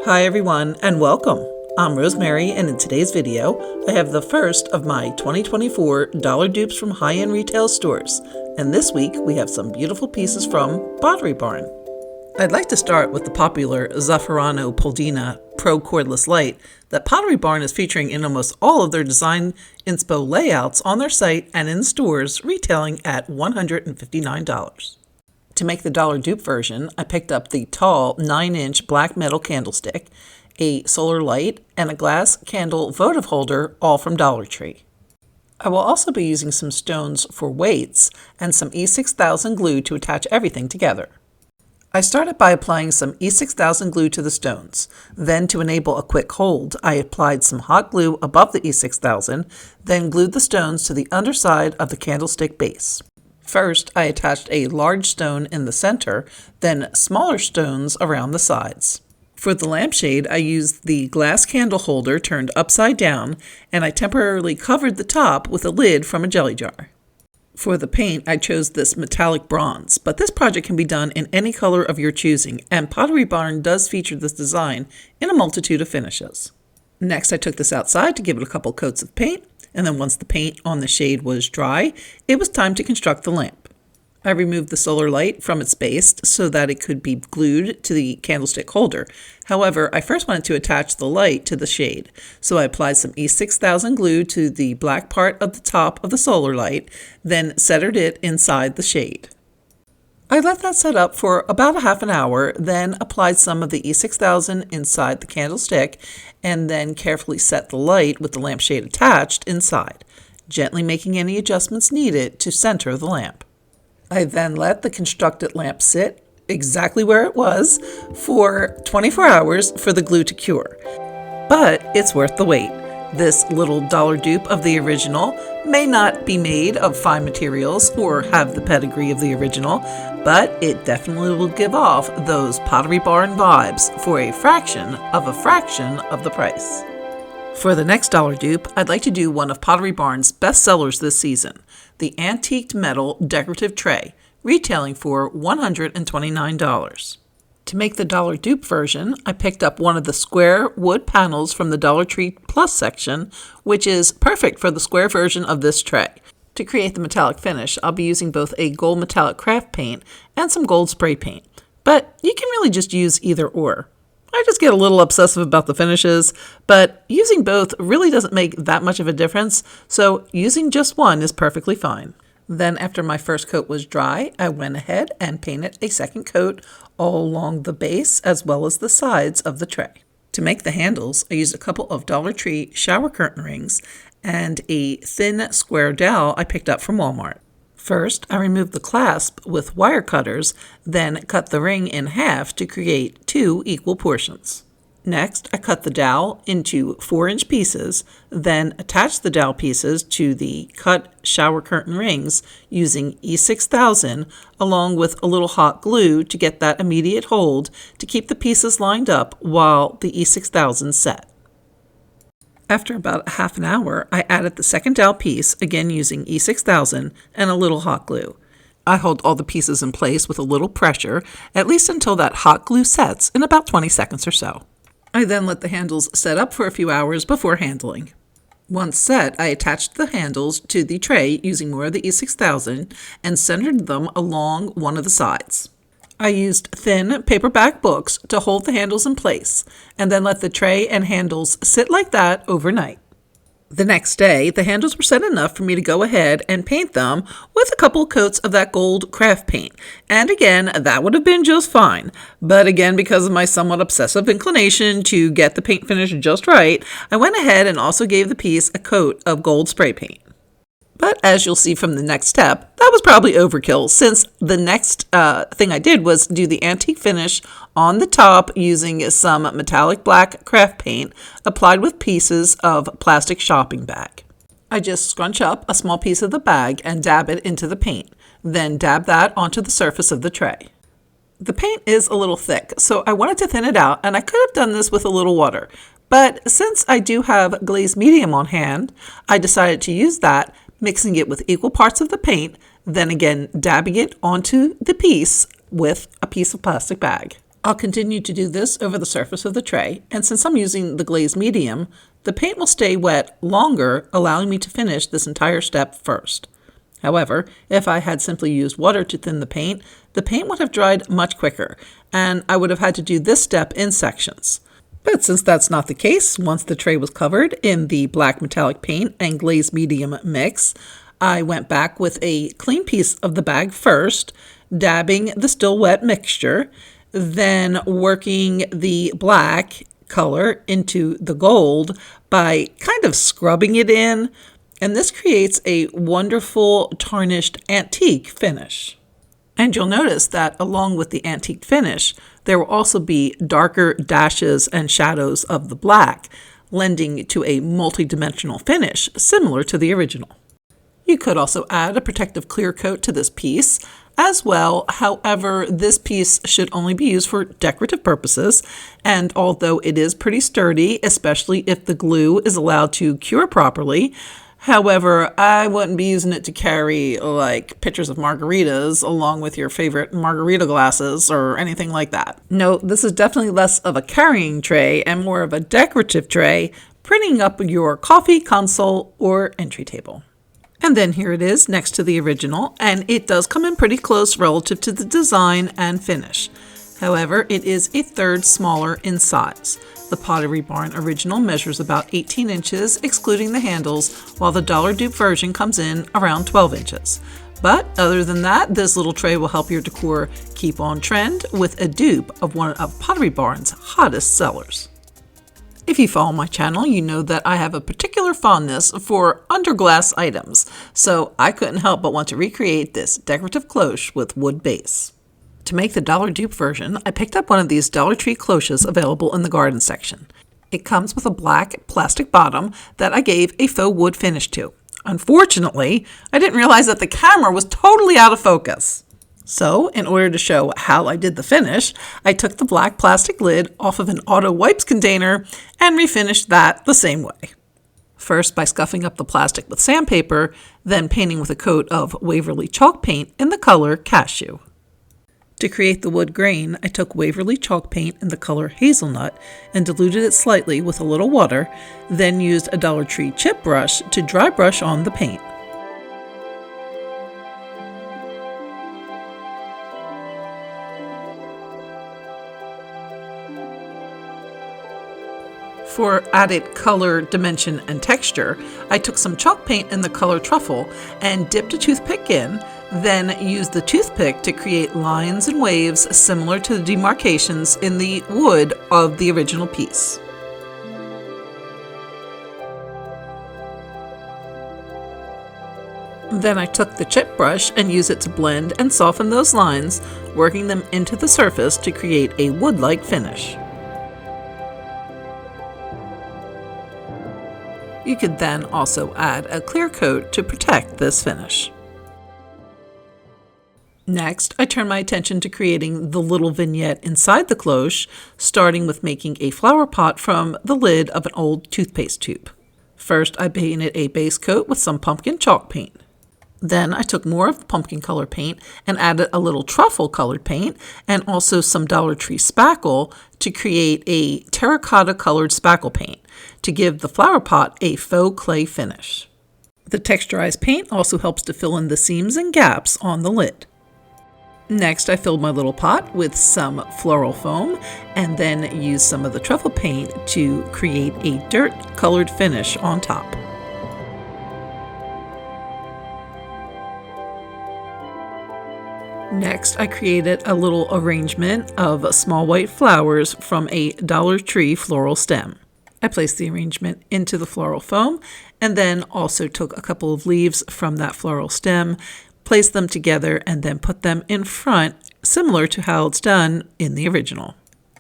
Hi everyone and welcome. I'm Rosemary, and in today's video I have the first of my 2024 dollar dupes from high-end retail stores, and this week we have some beautiful pieces from Pottery Barn. I'd like to start with the popular Zafarano Pina Pro cordless light that Pottery Barn is featuring in almost all of their design inspo layouts on their site and in stores, retailing at $159. To make the dollar dupe version, I picked up the tall 9-inch black metal candlestick, a solar light, and a glass candle votive holder, all from Dollar Tree. I will also be using some stones for weights and some E6000 glue to attach everything together. I started by applying some E6000 glue to the stones. Then, to enable a quick hold, I applied some hot glue above the E6000, then glued the stones to the underside of the candlestick base. First, I attached a large stone in the center, then smaller stones around the sides. For the lampshade, I used the glass candle holder turned upside down, and I temporarily covered the top with a lid from a jelly jar. For the paint, I chose this metallic bronze, but this project can be done in any color of your choosing, and Pottery Barn does feature this design in a multitude of finishes. Next, I took this outside to give it a couple coats of paint, and then once the paint on the shade was dry, it was time to construct the lamp. I removed the solar light from its base so that it could be glued to the candlestick holder. However, I first wanted to attach the light to the shade, so I applied some E6000 glue to the black part of the top of the solar light, then centered it inside the shade. I let that set up for about a half an hour, then applied some of the E6000 inside the candlestick, and then carefully set the light with the lampshade attached inside, gently making any adjustments needed to center the lamp. I then let the constructed lamp sit exactly where it was for 24 hours for the glue to cure. But it's worth the wait. This little dollar dupe of the original may not be made of fine materials or have the pedigree of the original, but it definitely will give off those Pottery Barn vibes for a fraction of the price. For the next dollar dupe, I'd like to do one of Pottery Barn's best sellers this season, the antique metal decorative tray, retailing for $129. To make the dollar dupe version, I picked up one of the square wood panels from the Dollar Tree Plus section, which is perfect for the square version of this tray. To create the metallic finish, I'll be using both a gold metallic craft paint and some gold spray paint, but you can really just use either or. I just get a little obsessive about the finishes, but using both really doesn't make that much of a difference, so using just one is perfectly fine. Then, after my first coat was dry, I went ahead and painted a second coat all along the base as well as the sides of the tray. To make the handles, I used a couple of Dollar Tree shower curtain rings and a thin square dowel I picked up from Walmart. First, I removed the clasp with wire cutters, then cut the ring in half to create 2 equal portions. Next, I cut the dowel into 4-inch pieces, then attached the dowel pieces to the cut shower curtain rings using E6000 along with a little hot glue to get that immediate hold to keep the pieces lined up while the E6000 set. After about half an hour, I added the second dowel piece, again using E6000 and a little hot glue. I hold all the pieces in place with a little pressure, at least until that hot glue sets in about 20 seconds or so. I then let the handles set up for a few hours before handling. Once set, I attached the handles to the tray using more of the E6000 and centered them along one of the sides. I used thin paperback books to hold the handles in place, and then let the tray and handles sit like that overnight. The next day, the handles were set enough for me to go ahead and paint them with a couple coats of that gold craft paint. And again, that would have been just fine. But again, because of my somewhat obsessive inclination to get the paint finish just right, I went ahead and also gave the piece a coat of gold spray paint. But as you'll see from the next step, that was probably overkill, since the next thing I did was do the antique finish on the top using some metallic black craft paint applied with pieces of plastic shopping bag. I just scrunch up a small piece of the bag and dab it into the paint, then dab that onto the surface of the tray. The paint is a little thick, so I wanted to thin it out, and I could have done this with a little water. But since I do have glazed medium on hand, I decided to use that, mixing it with equal parts of the paint, then again dabbing it onto the piece with a piece of plastic bag. I'll continue to do this over the surface of the tray, and since I'm using the glaze medium, the paint will stay wet longer, allowing me to finish this entire step first. However, if I had simply used water to thin the paint would have dried much quicker, and I would have had to do this step in sections. But since that's not the case, once the tray was covered in the black metallic paint and glaze medium mix, I went back with a clean piece of the bag first, dabbing the still wet mixture, then working the black color into the gold by kind of scrubbing it in, and this creates a wonderful tarnished antique finish. And you'll notice that along with the antique finish, there will also be darker dashes and shadows of the black, lending to a multi-dimensional finish similar to the original. You could also add a protective clear coat to this piece as well. However, this piece should only be used for decorative purposes, and although it is pretty sturdy, especially if the glue is allowed to cure properly, however, I wouldn't be using it to carry like pictures of margaritas along with your favorite margarita glasses or anything like that. No, this is definitely less of a carrying tray and more of a decorative tray, printing up your coffee console or entry table. And then here it is next to the original, and it does come in pretty close relative to the design and finish. However, it is a third smaller in size. The Pottery Barn original measures about 18 inches, excluding the handles, while the Dollar Dupe version comes in around 12 inches. But other than that, this little tray will help your decor keep on trend with a dupe of one of Pottery Barn's hottest sellers. If you follow my channel, you know that I have a particular fondness for underglass items, so I couldn't help but want to recreate this decorative cloche with wood base. To make the Dollar Dupe version, I picked up one of these Dollar Tree Clozes available in the garden section. It comes with a black plastic bottom that I gave a faux wood finish to. Unfortunately, I didn't realize that the camera was totally out of focus. So, in order to show how I did the finish, I took the black plastic lid off of an auto wipes container and refinished that the same way. First by scuffing up the plastic with sandpaper, then painting with a coat of Waverly chalk paint in the color Cashew. To create the wood grain, I took Waverly chalk paint in the color Hazelnut and diluted it slightly with a little water, then used a Dollar Tree chip brush to dry brush on the paint. For added color, dimension, and texture, I took some chalk paint in the color Truffle and dipped a toothpick in, then used the toothpick to create lines and waves similar to the demarcations in the wood of the original piece. Then I took the chip brush and used it to blend and soften those lines, working them into the surface to create a wood-like finish. You could then also add a clear coat to protect this finish. Next, I turn my attention to creating the little vignette inside the cloche, starting with making a flower pot from the lid of an old toothpaste tube. First, I painted a base coat with some pumpkin chalk paint. Then I took more of the pumpkin color paint and added a little truffle colored paint and also some Dollar Tree spackle to create a terracotta colored spackle paint to give the flower pot a faux clay finish. The texturized paint also helps to fill in the seams and gaps on the lid. Next, I filled my little pot with some floral foam and then used some of the truffle paint to create a dirt colored finish on top. Next, I created a little arrangement of small white flowers from a Dollar Tree floral stem. I placed the arrangement into the floral foam and then also took a couple of leaves from that floral stem, placed them together, and then put them in front, similar to how it's done in the original.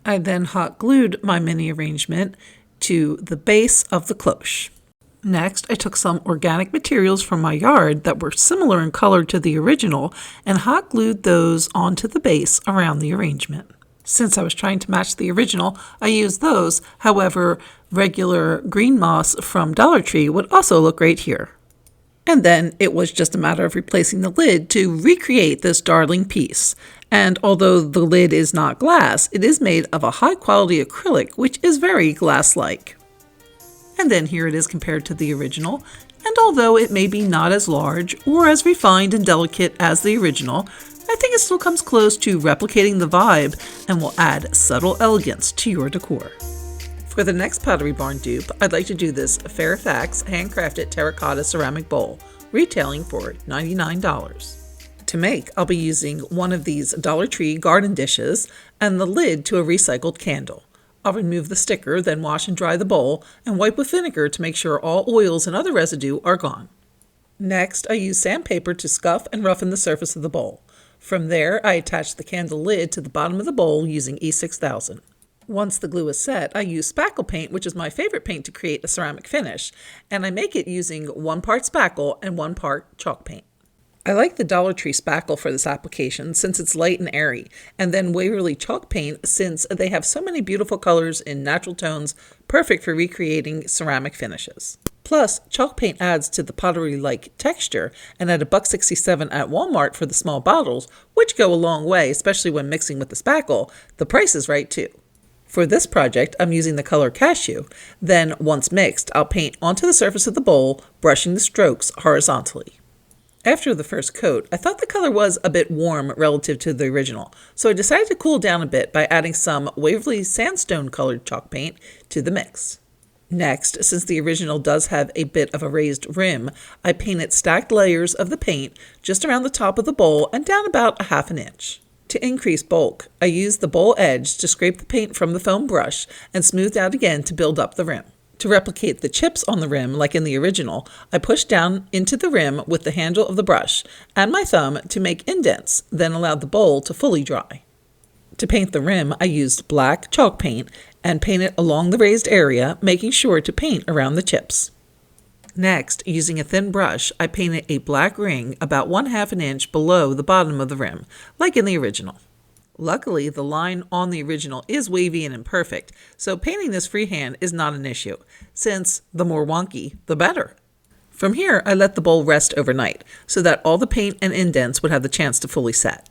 I then hot glued my mini arrangement to the base of the cloche. Next, I took some organic materials from my yard that were similar in color to the original and hot glued those onto the base around the arrangement. Since I was trying to match the original, I used those. However, regular green moss from Dollar Tree would also look great here. And then it was just a matter of replacing the lid to recreate this darling piece. And although the lid is not glass, it is made of a high quality acrylic, which is very glass-like. And then here it is compared to the original. And although it may be not as large or as refined and delicate as the original, I think it still comes close to replicating the vibe and will add subtle elegance to your decor. For the next Pottery Barn dupe, I'd like to do this FABEDhacks handcrafted terracotta ceramic bowl, retailing for $99. To make, I'll be using one of these Dollar Tree garden dishes and the lid to a recycled candle. I'll remove the sticker, then wash and dry the bowl and wipe with vinegar to make sure all oils and other residue are gone. Next, I use sandpaper to scuff and roughen the surface of the bowl. From there, I attach the candle lid to the bottom of the bowl using E6000. Once the glue is set, I use spackle paint, which is my favorite paint to create a ceramic finish, and I make it using 1 part spackle and 1 part chalk paint. I like the Dollar Tree spackle for this application since it's light and airy, and then Waverly chalk paint since they have so many beautiful colors in natural tones, perfect for recreating ceramic finishes. Plus, chalk paint adds to the pottery-like texture, and at $1.67 at Walmart for the small bottles, which go a long way, especially when mixing with the spackle, the price is right too. For this project, I'm using the color Cashew. Then, once mixed, I'll paint onto the surface of the bowl, brushing the strokes horizontally. After the first coat, I thought the color was a bit warm relative to the original, so I decided to cool down a bit by adding some Waverly sandstone colored chalk paint to the mix. Next, since the original does have a bit of a raised rim, I painted stacked layers of the paint just around the top of the bowl and down about 1/2 inch. To increase bulk, I used the bowl edge to scrape the paint from the foam brush and smoothed out again to build up the rim. To replicate the chips on the rim like in the original, I pushed down into the rim with the handle of the brush and my thumb to make indents, then allowed the bowl to fully dry. To paint the rim, I used black chalk paint and painted along the raised area, making sure to paint around the chips. Next, using a thin brush, I painted a black ring about 1/2 inch below the bottom of the rim, like in the original. Luckily, the line on the original is wavy and imperfect, so painting this freehand is not an issue, since the more wonky, the better. From here, I let the bowl rest overnight, so that all the paint and indents would have the chance to fully set.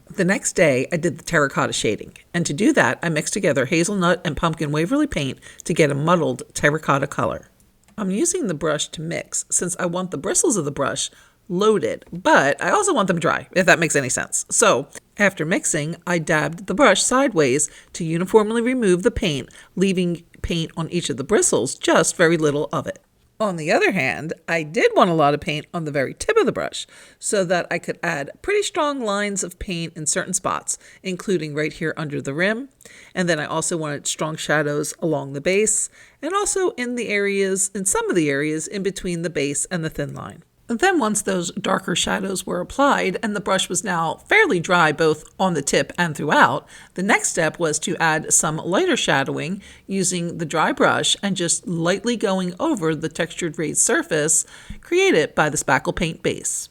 The next day, I did the terracotta shading, and to do that, I mixed together hazelnut and pumpkin Waverly paint to get a muddled terracotta color. I'm using the brush to mix, since I want the bristles of the brush loaded, but I also want them dry, if that makes any sense. So, after mixing, I dabbed the brush sideways to uniformly remove the paint, leaving paint on each of the bristles, just very little of it. On the other hand, I did want a lot of paint on the very tip of the brush, so that I could add pretty strong lines of paint in certain spots, including right here under the rim, and then I also wanted strong shadows along the base, and also in some of the areas in between the base and the thin line. And then once those darker shadows were applied and the brush was now fairly dry both on the tip and throughout, the next step was to add some lighter shadowing using the dry brush and just lightly going over the textured raised surface created by the spackle paint base.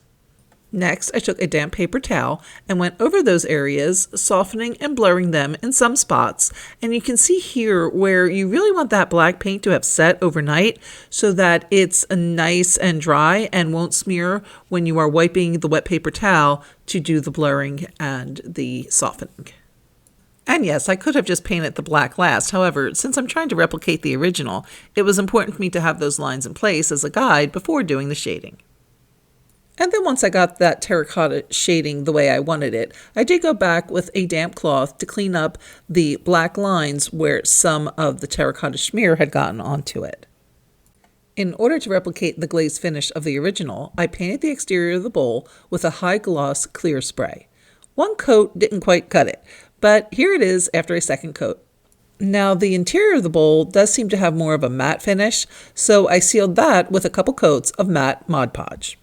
Next, I took a damp paper towel and went over those areas, softening and blurring them in some spots. And you can see here where you really want that black paint to have set overnight so that it's nice and dry and won't smear when you are wiping the wet paper towel to do the blurring and the softening. And yes, I could have just painted the black last. However, since I'm trying to replicate the original, it was important for me to have those lines in place as a guide before doing the shading. And then once I got that terracotta shading the way I wanted it, I did go back with a damp cloth to clean up the black lines where some of the terracotta smear had gotten onto it. In order to replicate the glaze finish of the original, I painted the exterior of the bowl with a high gloss clear spray. One coat didn't quite cut it, but here it is after a second coat. Now the interior of the bowl does seem to have more of a matte finish, so I sealed that with a couple coats of matte Mod Podge.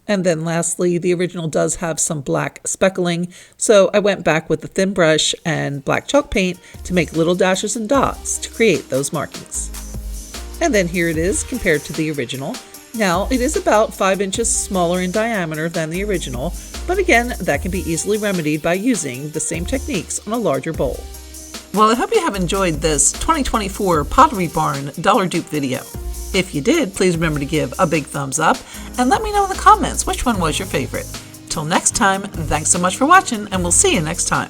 And then lastly, the original does have some black speckling, so I went back with the thin brush and black chalk paint to make little dashes and dots to create those markings. And then here it is compared to the original. Now it is about 5 inches smaller in diameter than the original, but again, that can be easily remedied by using the same techniques on a larger bowl. Well, I hope you have enjoyed this 2024 Pottery Barn Dollar Dupe video. If you did, please remember to give a big thumbs up and let me know in the comments which one was your favorite. Till next time, thanks so much for watching, and we'll see you next time.